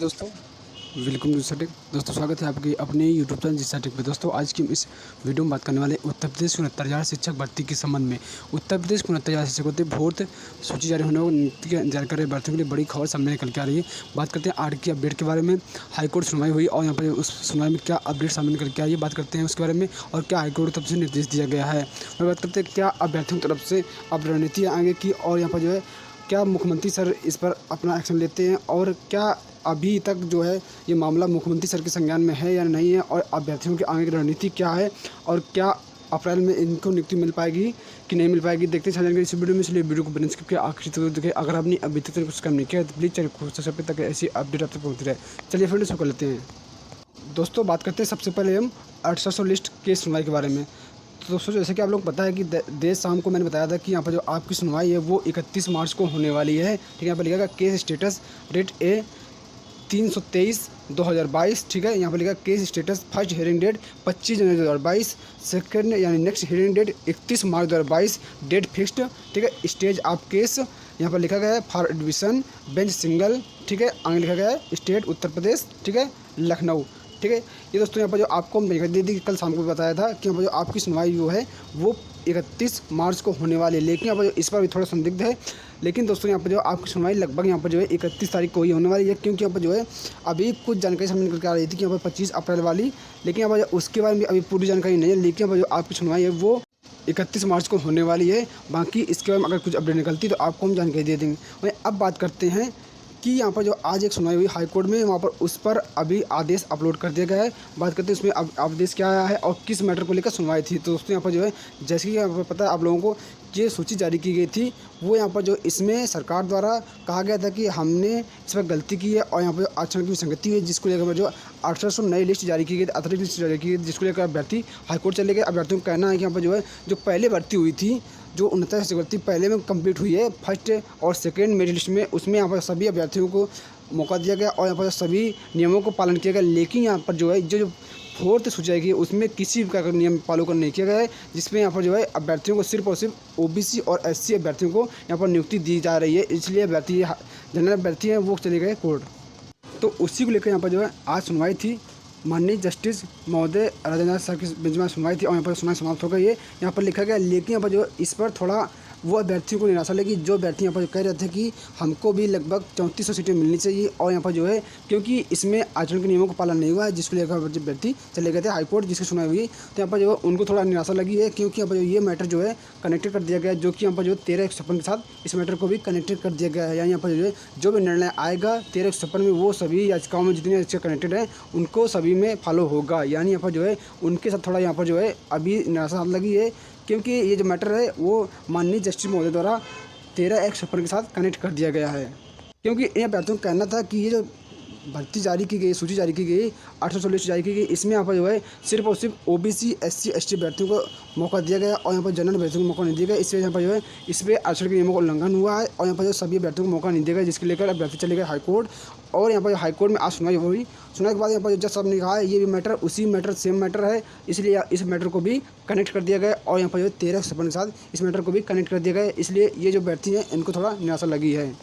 दोस्तों, welcome to जिसा take. दोस्तों स्वागत है आपके अपने यूट्यूब चैनल जिसा टेक पे। दोस्तों आज की हम इस वीडियो में बात करने वाले उत्तर प्रदेश 69,000 शिक्षक भर्ती के संबंध में। उत्तर प्रदेश 69,000 शिक्षकों की भर्ती सूची जारी होने की जानकारी भर्तियों के लिए बड़ी खबर सामने निकल के आ रही है। बात करते हैं आज की अपडेट के बारे में। हाईकोर्ट सुनवाई हुई और यहाँ पर उस सुनवाई में क्या अपडेट सामने निकल के आई है, बात करते हैं उसके बारे में। और क्या हाईकोर्ट की तरफ से निर्देश दिया गया है, और बात करते हैं क्या अभ्यर्थियों की तरफ से अब रणनीति आगे की, और यहाँ पर जो है क्या मुख्यमंत्री सर इस पर अपना एक्शन लेते हैं, और क्या अभी तक जो है ये मामला मुख्यमंत्री सर के संज्ञान में है या नहीं है, और अभ्यर्थियों की आगे की रणनीति क्या है, और क्या अप्रैल में इनको नियुक्ति मिल पाएगी कि नहीं मिल पाएगी, देखते हैं जानकारी इस वीडियो में। इसलिए वीडियो को बिना स्किप के आखिरी तक देखें। अगर आपने अभी तक सब्सक्राइब नहीं किया तो प्लीज़ चैनल को सब्सक्राइब तक ऐसी अपडेट आप तक पहुँच रहे। चलिए फ्रेंड्स शुरू कर लेते हैं। दोस्तों बात करते हैं सबसे पहले हम 800 लिस्ट के सुनवाई के बारे में। तो दोस्तों जैसे कि आप लोग पता है कि देर शाम को मैंने बताया था कि यहाँ पर जो आपकी सुनवाई है वो 31 मार्च को होने वाली है। ठीक है, यहाँ पर लिखा केस स्टेटस रेट ए 323/2022। ठीक है, यहाँ पर लिखा case status first hearing date 25 जनवरी 2022, सेकेंड यानी नेक्स्ट हियरिंग डेट 31 मार्च 2022, डेट फिक्स्ड। ठीक है, स्टेज ऑफ केस यहाँ पर लिखा गया है फॉर एडमिशन बेंच सिंगल। ठीक है, आगे लिखा गया है स्टेट उत्तर प्रदेश। ठीक है, लखनऊ। ठीक है, ये दोस्तों यहाँ पर जो आपको हम जानकारी दी थी कल शाम को बताया था कि यहाँ पर जो आपकी सुनवाई जो है वो 31 मार्च को होने वाली है। लेकिन यहाँ पर जो इस पर भी थोड़ा संदिग्ध है। लेकिन दोस्तों यहाँ पर जो आपकी सुनवाई लगभग यहाँ पर जो है 31 तारीख को ही होने वाली है, क्योंकि यहाँ पर जो है अभी कुछ जानकारी सामने निकल के आ रही थी कि यहाँ पर 25 अप्रैल वाली। लेकिन यहाँ पर उसके बारे में अभी पूरी जानकारी नहीं है। लेकिन यहाँ पर जो आपकी सुनवाई है वो 31 मार्च को होने वाली है। बाकी इसके बारे में अगर कुछ अपडेट निकलती तो आपको हम जानकारी दे देंगे। वहीं अब बात करते हैं कि यहाँ पर जो आज एक सुनवाई हुई हाई कोर्ट में, वहाँ पर उस पर अभी आदेश अपलोड कर दिया गया है। बात करते हैं उसमें अब आदेश क्या आया है और किस मैटर को लेकर सुनवाई थी। तो दोस्तों यहाँ पर जो है जैसे कि यहाँ पर पता है आप लोगों को ये सूची जारी की गई थी, वो यहाँ पर जो इसमें सरकार द्वारा कहा गया था कि हमने इस पर गलती की है और यहाँ पर आचरण की विसंगति हुई, जिसको लेकर जो 800 नई लिस्ट जारी की गई, अतिरिक्त लिस्ट जारी की गई, जिसको लेकर अभ्यर्थी हाईकोर्ट चले गए। अभ्यर्थियों का कहना है कि यहाँ पर जो है जो पहले भर्ती हुई थी, जो 69 भर्ती पहले में कंप्लीट हुई है फर्स्ट और सेकेंड मेरिट लिस्ट में, उसमें यहाँ पर सभी अभ्यर्थियों को मौका दिया गया और यहाँ पर सभी नियमों को पालन किया गया। लेकिन यहाँ पर जो है जो फोर्थ सूची आएगी उसमें किसी प्रकार का नियम पालन नहीं किया गया है, जिसमें यहाँ पर जो है अभ्यर्थियों को सिर्फ और सिर्फ ओबीसी और एससी अभ्यर्थियों को यहाँ पर नियुक्ति दी जा रही है। इसलिए अभ्यर्थी जनरल अभ्यर्थी हैं वो चले गए कोर्ट। तो उसी को लेकर यहाँ पर जो है आज सुनवाई थी। माननीय जस्टिस महोदय राजेंद्र सर की बेंच में सुनवाई थी और यहाँ पर सुनवाई समाप्त हो गई है। यहाँ पर लिखा गया, लेकिन यहाँ पर जो इस पर थोड़ा वो अभ्यर्थियों को निराशा लगी, जो अभ्यर्थी यहाँ पर कह रहे थे कि हमको भी लगभग 3400 सीटें मिलनी चाहिए, और यहाँ पर जो है क्योंकि इसमें आचरण के नियमों का पालन नहीं हुआ है, जिसको लेकर अभ्यर्थी चले गए थे हाईकोर्ट, जिसकी सुनवाई हुई। तो यहाँ पर जो उनको थोड़ा निराशा लगी है, क्योंकि यहाँ पर जो ये मैटर जो है कनेक्टेड कर दिया गया है, जो कि यहाँ पर जो 13/156 के साथ इस मैटर को भी कनेक्टेड कर दिया गया है। यानी यहाँ पर जो भी निर्णय आएगा 13/156 में वो सभी याचिकाओं में जितनी याचिका कनेक्टेड है उनको सभी में फॉलो होगा। यानी यहाँ पर जो है उनके साथ थोड़ा यहाँ पर जो है अभी निराशा लगी है, क्योंकि ये जो मैटर है वो माननीय जस्टिस महोदय द्वारा 13/156 के साथ कनेक्ट कर दिया गया है। क्योंकि इन अभ्यर्थियों का कहना था कि ये जो भर्ती जारी की गई, सूची जारी की गई, 800 लिस्ट जारी की गई, इसमें यहाँ पर जो है सिर्फ और सिर्फ ओबीसी एससी एसटी अभ्यर्थियों को मौका दिया गया और यहाँ पर जनरल अभ्यर्थियों को मौका नहीं दिया गया। इसलिए यहाँ पर जो है इस पर आचरण के नियमों का उल्लंघन हुआ है और यहाँ पर जो सभी अभ्यर्थियों को मौका नहीं दिया गया, जिसके लेकर अभ्यर्थी चले गए हाईकोर्ट। और यहाँ पर हाईकोर्ट में आज सुनवाई हुई। सुनवाई के बाद यहाँ पर जज साहब ने कहा है ये भी मैटर उसी मैटर सेम मैटर है, इसलिए इस मैटर को भी कनेक्ट कर दिया गया और यहाँ पर जो 13/156 के साथ इस मैटर को भी कनेक्ट कर दिया गया। इसलिए ये जो अभ्यर्थी हैं इनको थोड़ा निराशा लगी है।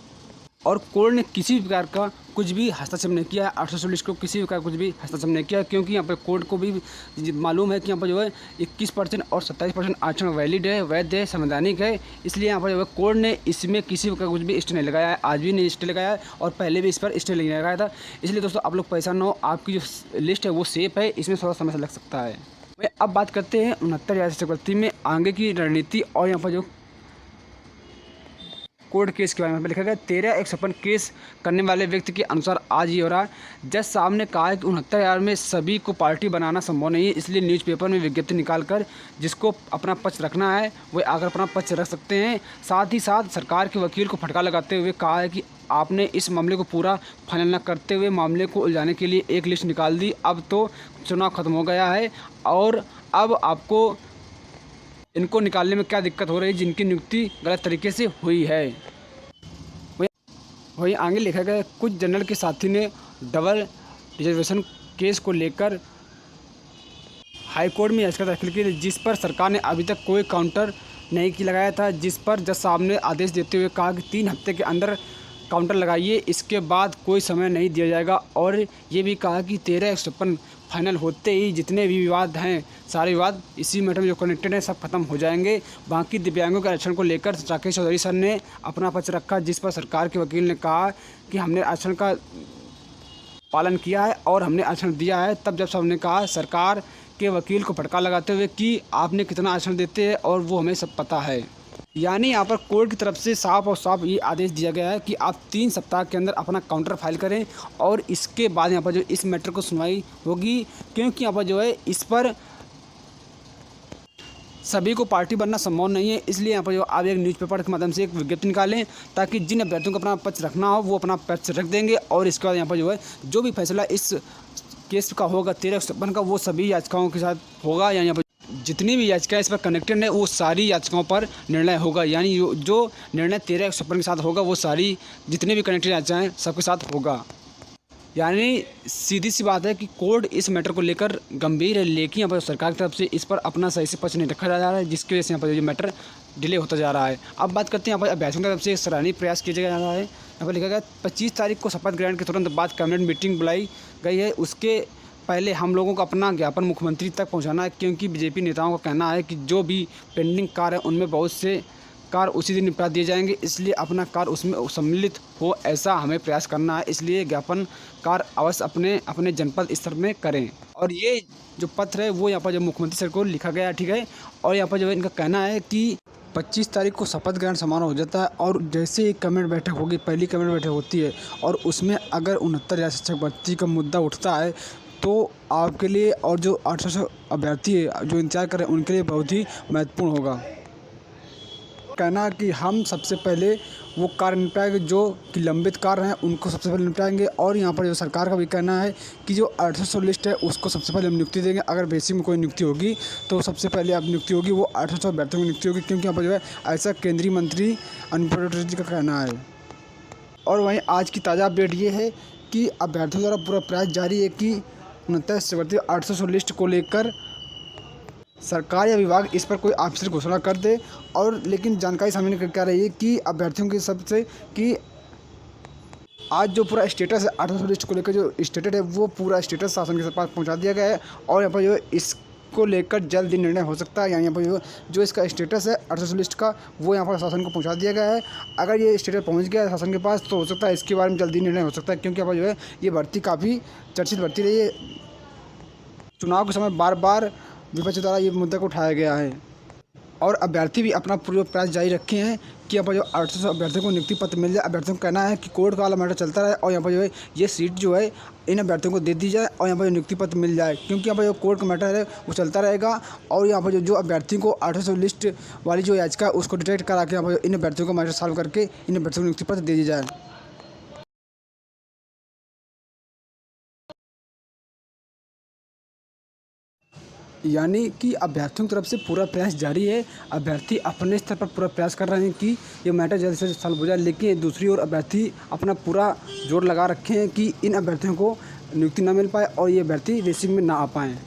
और कोर्ट ने किसी भी प्रकार का कुछ भी हस्तक्षेप नहीं किया है, 800 लिस्ट को किसी भी प्रकार कुछ भी हस्तक्षेप नहीं किया, क्योंकि यहाँ पर कोर्ट को भी मालूम है कि यहाँ पर जो है 21% और 27% आरक्षण वैलिड है, वैध है, संवैधानिक है। इसलिए यहाँ पर जो है कोर्ट ने इसमें किसी प्रकार कुछ भी स्टे नहीं लगाया है, आज भी नहीं स्टे लगाया है और पहले भी इस पर स्टे नहीं लगाया था। इसलिए दोस्तों आप लोग परेशान न हो, आपकी जो लिस्ट है वो सेफ है, इसमें थोड़ा समय लग सकता है। अब बात करते हैं 69,000 शिक्षक भर्ती में आगे की रणनीति और यहाँ पर जो कोर्ट केस के बारे में लिखा गया 13/156 केस करने वाले व्यक्ति के अनुसार आज ये हो रहा है। जज साहब ने कहा है कि 69,000 में सभी को पार्टी बनाना संभव नहीं है, इसलिए न्यूज़पेपर में विज्ञप्ति निकालकर जिसको अपना पक्ष रखना है वह आकर अपना पक्ष रख सकते हैं। साथ ही साथ सरकार के वकील को फटकार लगाते हुए कहा है कि आपने इस मामले को पूरा फाइनल न करते हुए मामले को उलझाने के लिए एक लिस्ट निकाल दी। अब तो चुनाव खत्म हो गया है और अब आपको इनको निकालने में क्या दिक्कत हो रही है जिनकी नियुक्ति गलत तरीके से हुई है। वहीं आगे लिखा गया कुछ जनरल के साथी ने डबल रिजर्वेशन केस को लेकर हाईकोर्ट में याचिका दाखिल की, जिस पर सरकार ने अभी तक कोई काउंटर नहीं की लगाया था, जिस पर जज साहब ने आदेश देते हुए कहा कि 3 हफ्ते के अंदर काउंटर लगाइए, इसके बाद कोई समय नहीं दिया जाएगा। और ये भी कहा कि 13/156 फाइनल होते ही जितने भी विवाद हैं, सारे विवाद इसी मैटर में जो कनेक्टेड हैं, सब खत्म हो जाएंगे। बाकी दिव्यांगों के आरक्षण को लेकर राकेश चौधरी सर ने अपना पक्ष रखा, जिस पर सरकार के वकील ने कहा कि हमने आरक्षण का पालन किया है और हमने आरक्षण दिया है। तब जब सबने कहा सरकार के वकील को फटकार लगाते हुए कि आपने कितना आरक्षण देते हैं और वो हमें सब पता है। यानी यहाँ पर कोर्ट की तरफ से साफ और साफ ये आदेश दिया गया है कि आप 3 सप्ताह के अंदर अपना काउंटर फाइल करें और इसके बाद यहाँ पर जो इस मैटर को सुनवाई होगी, क्योंकि यहाँ पर जो है इस पर सभी को पार्टी बनना संभव नहीं है। इसलिए यहाँ पर जो आप एक न्यूज़पेपर के माध्यम से एक विज्ञप्ति निकालें ताकि जिन अभ्यर्थियों को अपना पक्ष रखना हो वो अपना पक्ष रख देंगे। और इसके बाद यहाँ पर जो है जो भी फैसला इस केस का होगा 13/156 का, वो सभी याचिकाओं के साथ होगा। यानी यहाँ पर जितनी भी याचिकाएं इस पर कनेक्टेड है वो सारी याचिकाओं पर निर्णय होगा। यानी जो निर्णय 13/156 के साथ होगा वो सारी जितनी भी कनेक्टेड याचिकाएं सबके साथ होगा। यानी सीधी सी बात है कि कोर्ट इस मैटर को लेकर गंभीर है, लेकिन यहाँ पर सरकार की तरफ से इस पर अपना सही से पक्ष नहीं रखा जा रहा है, जिसकी वजह से यहाँ पर ये मैटर डिले होता जा रहा है। अब बात करते हैं यहाँ पर अभ्यर्थियों की तरफ से सराहनीय प्रयास किया जा रहा है। यहाँ पर लिखा गया 25 तारीख को शपथ ग्रहण के तुरंत बाद कैबिनेट मीटिंग बुलाई गई है। उसके पहले हम लोगों को अपना ज्ञापन मुख्यमंत्री तक पहुँचाना है, क्योंकि बीजेपी नेताओं का कहना है कि जो भी पेंडिंग कार्य है उनमें बहुत से कार्य उसी दिन निपटा दिए जाएंगे, इसलिए अपना कार्य उसमें सम्मिलित हो ऐसा हमें प्रयास करना है। इसलिए ज्ञापन कार्य अवश्य अपने जनपद स्तर में करें। और ये जो पत्र है वो यहाँ पर जो मुख्यमंत्री सर को लिखा गया है, ठीक है। और यहाँ पर जो इनका कहना है कि 25 तारीख को शपथ ग्रहण समारोह हो जाता है और जैसे ही कैबिनेट बैठक होगी, पहली कैबिनेट बैठक होती है और उसमें अगर 69,000 शिक्षक भर्ती का मुद्दा उठता है तो आपके लिए और जो 800 अभ्यर्थी है जो इंतजार कर रहे हैं उनके लिए बहुत ही महत्वपूर्ण होगा। कहना है कि हम सबसे पहले वो कार्य निपटाएंगे जो कि लंबित कार्य हैं उनको सबसे पहले निपटाएंगे। और यहाँ पर जो सरकार का भी कहना है कि जो 800 लिस्ट है उसको सबसे पहले हम नियुक्ति देंगे। अगर बेसिक में कोई नियुक्ति होगी तो सबसे पहले अब नियुक्ति होगी वो 800 अभ्यर्थियों की नियुक्ति होगी, क्योंकि यहाँ पर जो है ऐसा केंद्रीय मंत्री अनुप्रिया जी का कहना है। और वहीं आज की ताज़ा अपडेट ये है कि अभ्यर्थियों द्वारा पूरा प्रयास जारी है कि 29 भर्ती 800 लिस्ट को लेकर सरकार या विभाग इस पर कोई ऑफिशियल घोषणा कर दे। और लेकिन जानकारी सामने निकल के आ रही है कि अभ्यर्थियों की सबसे कि आज जो पूरा स्टेटस है 800 लिस्ट को लेकर जो स्टेटस है वो पूरा स्टेटस शासन के पास पहुंचा दिया गया है। और यहाँ पर जो इसको लेकर जल्द ही निर्णय हो सकता है। यहाँ पर जो इसका स्टेटस है 800 लिस्ट का वो यहाँ पर शासन को पहुँचा दिया गया है। अगर ये स्टेटस पहुँच गया है शासन के पास तो हो सकता है इसके बारे में जल्दी निर्णय हो सकता है, क्योंकि यहाँ पर जो है ये भर्ती काफ़ी चर्चित भर्ती रही है। चुनाव के समय बार बार विपक्ष द्वारा ये मुद्दा को उठाया गया है और अभ्यर्थी भी अपना पूरा प्रयास जारी रखे हैं कि यहाँ पर जो 800 अभ्यर्थियों को नियुक्ति पत्र मिल जाए। अभ्यर्थियों का कहना है कि कोर्ट का वाला मैटर चलता रहे और यहाँ पर जो है ये सीट जो है इन अभ्यर्थियों को दे दी जाए और यहाँ पर जो नियुक्ति पत्र मिल जाए, क्योंकि यहाँ पर जो कोर्ट का मैटर है वो चलता रहेगा। और यहाँ पर जो अभ्यर्थियों को 800 लिस्ट वाली जो याचिका है उसको डिटेक्ट करा के यहाँ पर इन अभ्यर्थियों को मैटर सॉल्व करके इन अभ्यर्थियों को नियुक्ति पत्र दे दी जाए। यानी कि अभ्यर्थियों की तरफ से पूरा प्रयास जारी है। अभ्यर्थी अपने स्तर पर पूरा प्रयास कर रहे हैं कि ये मैटर जल्द से जल्द सॉल्व हो जाए, लेकिन दूसरी ओर अभ्यर्थी अपना पूरा जोर लगा रखे हैं कि इन अभ्यर्थियों को नियुक्ति ना मिल पाए और ये अभ्यर्थी रेसिंग में ना आ पाएँ।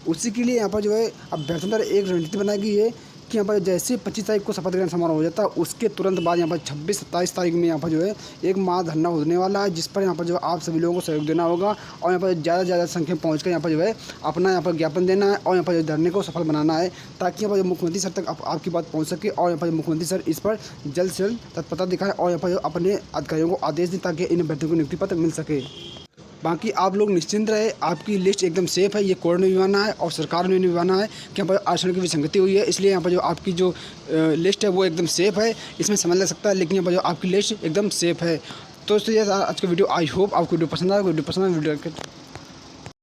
उसी के लिए यहाँ पर जो है अभ्यर्थियों द्वारा एक रणनीति बनाई गई है कि यहाँ पर जैसे 25 तारीख को शपथ ग्रहण समारोह हो जाता है उसके तुरंत बाद यहाँ पर 26-27 तारीख में यहाँ पर जो है एक महाधरना होने वाला है, जिस पर यहाँ पर जो आप सभी लोगों को सहयोग देना होगा और यहाँ पर ज़्यादा से ज़्यादा संख्या में पहुँच कर यहाँ पर जो है अपना यहाँ पर ज्ञापन देना है और यहाँ पर जो धरने को सफल बनाना है, ताकि यहाँ पर जो मुख्यमंत्री सर तक आपकी बात पहुँच सके और यहाँ पर जो मुख्यमंत्री सर इस पर जल्द से जल्द तत्परता दिखाएं और यहाँ पर जो अपने अधिकारियों को आदेश दें ताकि इन अभ्यर्थियों को नियुक्ति पत्र मिल सके। बाकी आप लोग निश्चिंत रहे, आपकी लिस्ट एकदम सेफ़ है। ये कोर्ट ने भी माना है और सरकार ने भी माना है कि यहाँ पर आरक्षण की विसंगति हुई है, इसलिए यहाँ पर जो आपकी जो लिस्ट है वो एकदम सेफ़ है। इसमें समय लग सकता है लेकिन यहाँ पर जो आपकी लिस्ट एकदम सेफ़ है। तो इसलिए आज का वीडियो आई होप आपको वीडियो पसंद आया। वीडियो पसंद आया वीडियो